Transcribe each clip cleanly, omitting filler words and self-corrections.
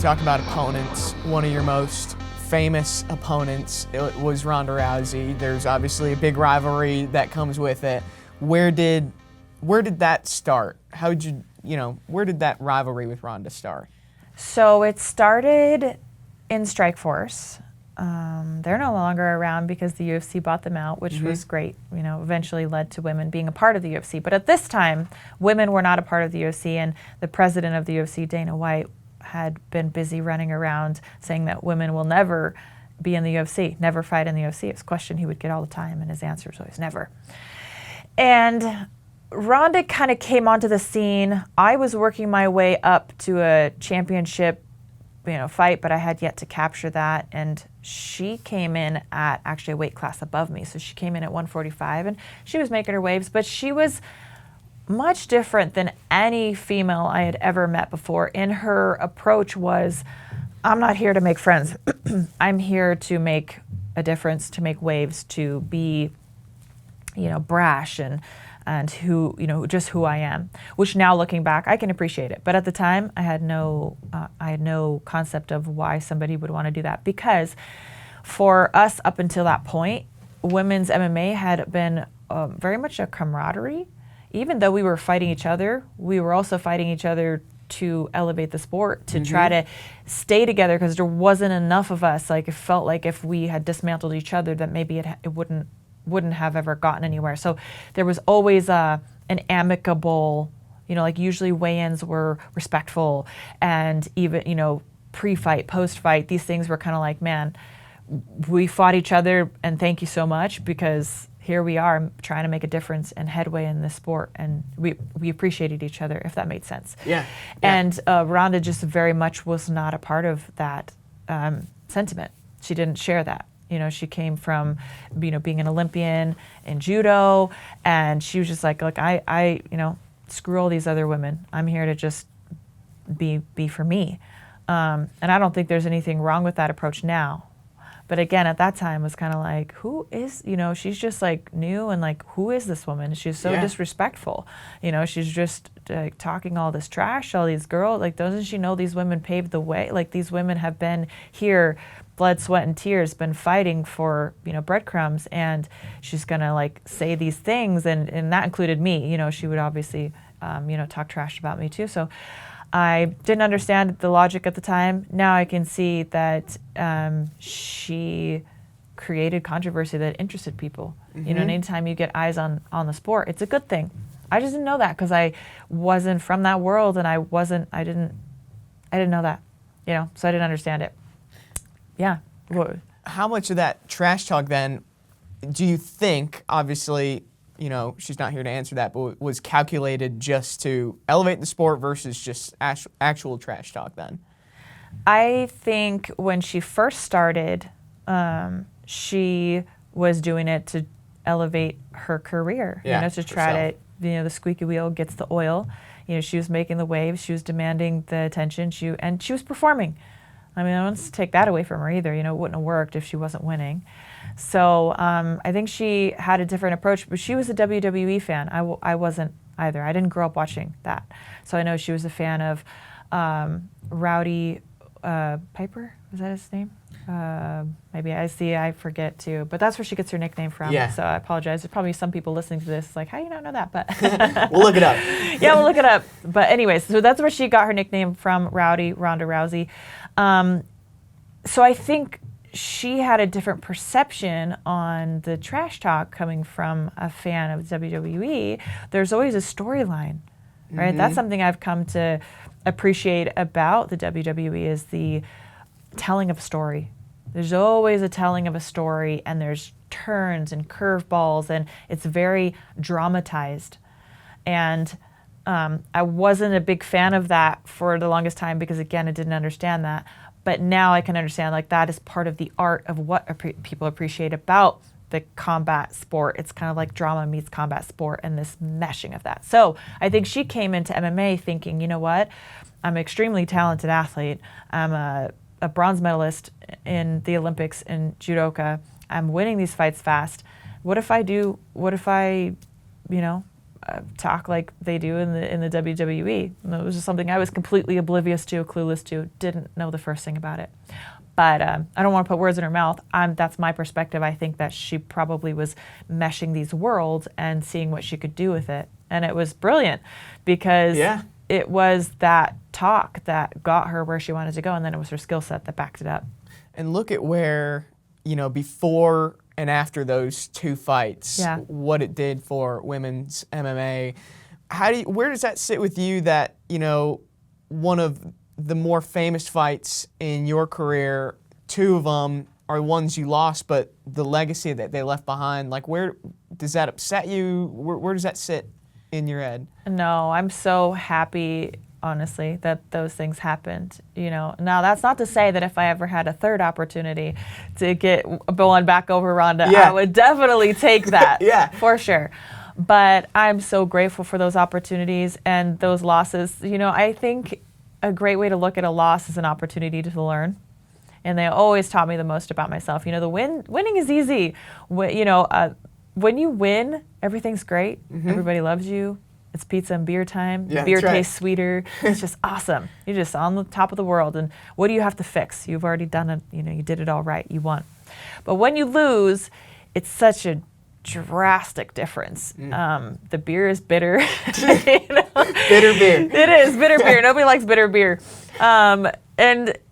talk about opponents, one of your most famous opponents was Ronda Rousey. There's obviously a big rivalry that comes with it. Where did that start? Where did that rivalry with Ronda start? So it started in Strikeforce. They're no longer around because the UFC bought them out, which was great. Eventually led to women being a part of the UFC. But at this time, women were not a part of the UFC, and the president of the UFC, Dana White, had been busy running around saying that women will never be in the UFC, never fight in the UFC. It was a question he would get all the time, and his answer was always never. And Ronda kind of came onto the scene. I was working my way up to a championship fight, but I had yet to capture that. And she came in at actually a weight class above me. So she came in at 145 and she was making her waves, but she was much different than any female I had ever met before. And her approach was, I'm not here to make friends. I'm here to make a difference, to make waves, to be, brash and who, just who I am, which now looking back, I can appreciate it. But at the time, I had no concept of why somebody would want to do that, because for us up until that point, women's MMA had been very much a camaraderie. Even though we were fighting each other, we were also fighting each other to elevate the sport, to try to stay together, because there wasn't enough of us. Like, it felt like if we had dismantled each other, that maybe it wouldn't have ever gotten anywhere. So there was always an amicable, usually weigh-ins were respectful, and even, pre-fight, post-fight, these things were kind of like, man, we fought each other and thank you so much, because here we are trying to make a difference and headway in this sport, and we appreciated each other, if that made sense. Yeah. And Ronda just very much was not a part of that sentiment. She didn't share that. She came from, being an Olympian in judo, and she was just like, look, I screw all these other women. I'm here to just be for me. And I don't think there's anything wrong with that approach now. But again, at that time, it was kind of like, who is, she's just like new, and like, who is this woman? She's so disrespectful. She's just talking all this trash, all these girls. Like, doesn't she know these women paved the way? Like, these women have been here, blood, sweat, and tears, been fighting for, breadcrumbs, and she's gonna like say these things, and that included me. She would obviously, talk trash about me too. So I didn't understand the logic at the time. Now I can see that she created controversy that interested people. And anytime you get eyes on the sport, it's a good thing. I just didn't know that because I wasn't from that world, and I didn't know that, so I didn't understand it. Yeah. How much of that trash talk then do you think, obviously, she's not here to answer that, but was calculated just to elevate the sport versus just actual trash talk then? I think when she first started, she was doing it to elevate her career, to try to, the squeaky wheel gets the oil. She was making the waves, she was demanding the attention, and she was performing. I mean, I don't want to take that away from her either. It wouldn't have worked if she wasn't winning. So I think she had a different approach, but she was a WWE fan. I wasn't either. I didn't grow up watching that. So I know she was a fan of Rowdy Piper. Was that his name? Maybe I forget too. But that's where she gets her nickname from. Yeah. So I apologize. There's probably some people listening to this like, how do you not know that? But we'll look it up. Yeah, we'll look it up. But anyways, so that's where she got her nickname from, Ronda Rousey. So I think she had a different perception on the trash talk coming from a fan of WWE. There's always a storyline, right? That's something I've come to appreciate about the WWE, is the telling of a story. There's always a telling of a story, and there's turns and curveballs, and it's very dramatized. And I wasn't a big fan of that for the longest time because, again, I didn't understand that. But now I can understand, like, that is part of the art of what people appreciate about the combat sport. It's kind of like drama meets combat sport and this meshing of that. So I think she came into MMA thinking, you know what? I'm an extremely talented athlete. I'm a bronze medalist in the Olympics in judoka. I'm winning these fights fast. What if I talk like they do in the WWE. And it was just something I was completely oblivious to, clueless to, didn't know the first thing about it. But I don't want to put words in her mouth. That's my perspective. I think that she probably was meshing these worlds and seeing what she could do with it. And it was brilliant because it was that talk that got her where she wanted to go, and then it was her skill set that backed it up. And look at where, before and after those two fights, what it did for women's MMA. Where does that sit with you that, one of the more famous fights in your career, two of them are ones you lost, but the legacy that they left behind, like where does that upset you? Where does that sit in your head? No, I'm so happy, honestly, that those things happened. Now that's not to say that if I ever had a third opportunity to get one back over Ronda, I would definitely take that, for sure. But I'm so grateful for those opportunities and those losses. I think a great way to look at a loss is an opportunity to learn. And they always taught me the most about myself. The winning is easy. When you win, everything's great. Everybody loves you. It's pizza and beer time. Beer tastes sweeter. It's just awesome. You're just on the top of the world. And what do you have to fix? You've already done it. You did it all right. You won. But when you lose, it's such a drastic difference. The beer is bitter. Bitter beer. It is bitter beer. Nobody likes bitter beer. And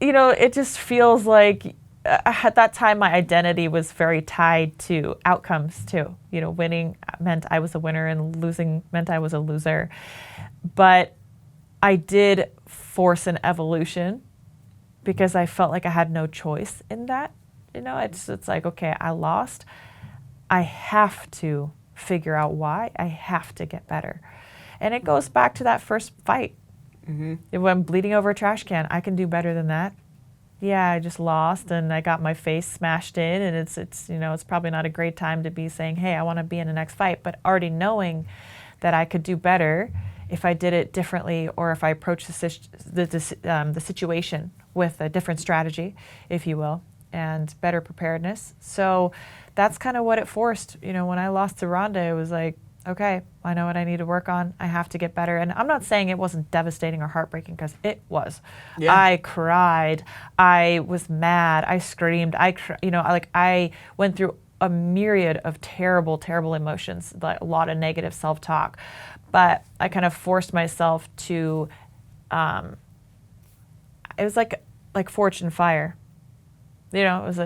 it just feels like at that time my identity was very tied to outcomes too. Winning meant I was a winner and losing meant I was a loser. But I did force an evolution because I felt like I had no choice in that. It's like, okay, I lost. I have to figure out why. I have to get better. And it goes back to that first fight. When I'm bleeding over a trash can, I can do better than that. Yeah, I just lost and I got my face smashed in, and it's probably not a great time to be saying, hey, I want to be in the next fight, but already knowing that I could do better if I did it differently, or if I approached the situation with a different strategy, if you will, and better preparedness. So that's kind of what it forced. When I lost to Ronda, it was like, okay, I know what I need to work on. I have to get better. And I'm not saying it wasn't devastating or heartbreaking, because it was. I cried. I was mad. I screamed. I went through a myriad of terrible, terrible emotions, like a lot of negative self-talk. But I kind of forced myself to, it was like forged in fire. It was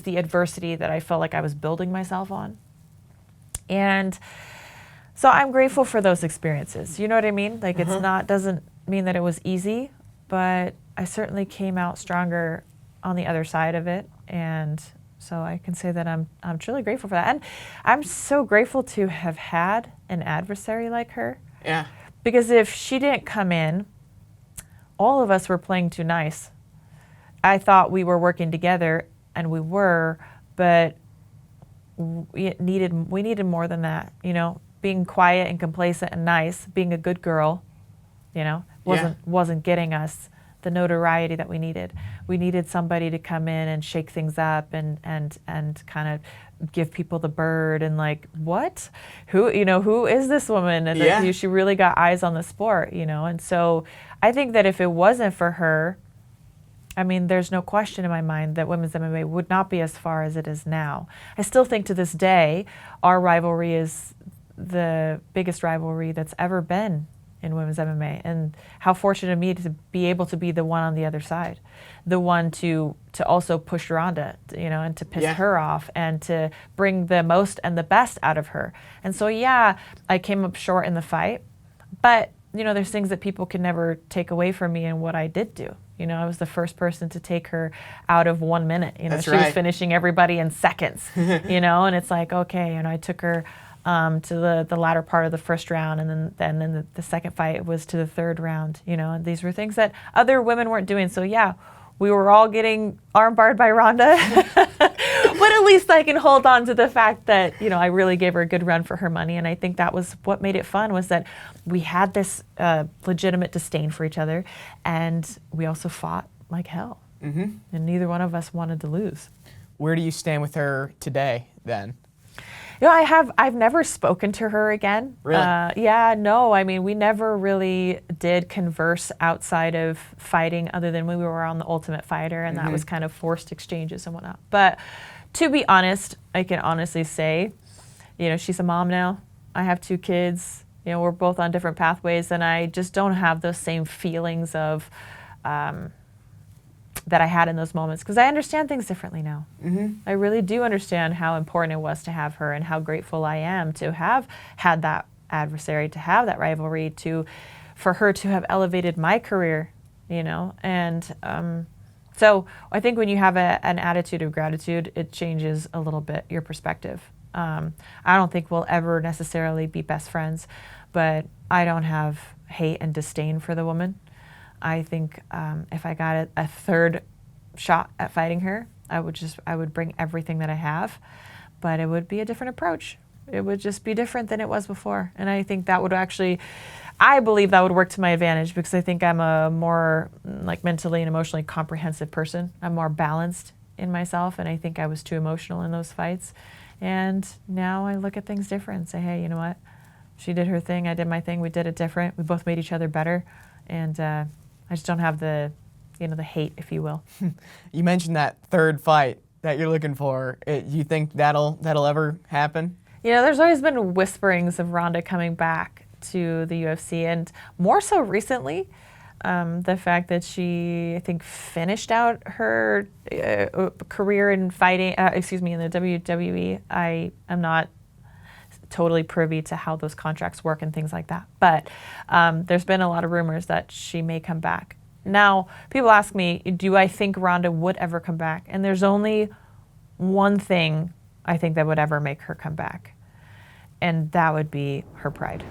the adversity that I felt like I was building myself on. And so I'm grateful for those experiences. You know what I mean? Like doesn't mean that it was easy, but I certainly came out stronger on the other side of it. And so I can say that I'm truly grateful for that. And I'm so grateful to have had an adversary like her. Yeah. Because if she didn't come in, all of us were playing too nice. I thought we were working together, and we were, but we needed more than that. Being quiet and complacent and nice, being a good girl, wasn't getting us the notoriety that we needed. We needed somebody to come in and shake things up and kind of give people the bird and like, what? Who is this woman? And she really got eyes on the sport, And so I think that if it wasn't for her, there's no question in my mind that women's MMA would not be as far as it is now. I still think to this day, our rivalry is the biggest rivalry that's ever been in women's MMA. And how fortunate of me to be able to be the one on the other side, the one to also push Ronda, and to piss her off and to bring the most and the best out of her. And so, I came up short in the fight, but there's things that people can never take away from me and what I did do. I was the first person to take her out of 1 minute. That's she right. was finishing everybody in seconds, and it's like, okay, I took her to the latter part of the first round, and then the second fight was to the third round, and these were things that other women weren't doing. So we were all getting armbarred by Ronda, but at least I can hold on to the fact that, I really gave her a good run for her money. And I think that was what made it fun, was that we had this legitimate disdain for each other, and we also fought like hell. And neither one of us wanted to lose. Where do you stand with her today then? I've never spoken to her again. Really? Yeah, no. I mean, we never really did converse outside of fighting, other than when we were on the Ultimate Fighter, and that was kind of forced exchanges and whatnot. But to be honest, I can honestly say, she's a mom now. I have 2 kids. We're both on different pathways, and I just don't have those same feelings of that I had in those moments, because I understand things differently now. I really do understand how important it was to have her, and how grateful I am to have had that adversary, to have that rivalry, for her to have elevated my career, And so I think when you have an attitude of gratitude, it changes a little bit your perspective. I don't think we'll ever necessarily be best friends, but I don't have hate and disdain for the woman. I think if I got a 3rd shot at fighting her, I would bring everything that I have, but it would be a different approach. It would just be different than it was before. And I think that would I believe that would work to my advantage, because I think I'm a more mentally and emotionally comprehensive person. I'm more balanced in myself, and I think I was too emotional in those fights. And now I look at things different and say, hey, you know what? She did her thing, I did my thing, we did it different. We both made each other better. And I just don't have the hate, if you will. You mentioned that 3rd fight that you're looking for. You think that'll ever happen? There's always been whisperings of Ronda coming back to the UFC, and more so recently, the fact that she, I think, finished out her career in fighting, in the WWE. I am not totally privy to how those contracts work and things like that. But there's been a lot of rumors that she may come back. Now, people ask me, do I think Ronda would ever come back? And there's only one thing I think that would ever make her come back, and that would be her pride.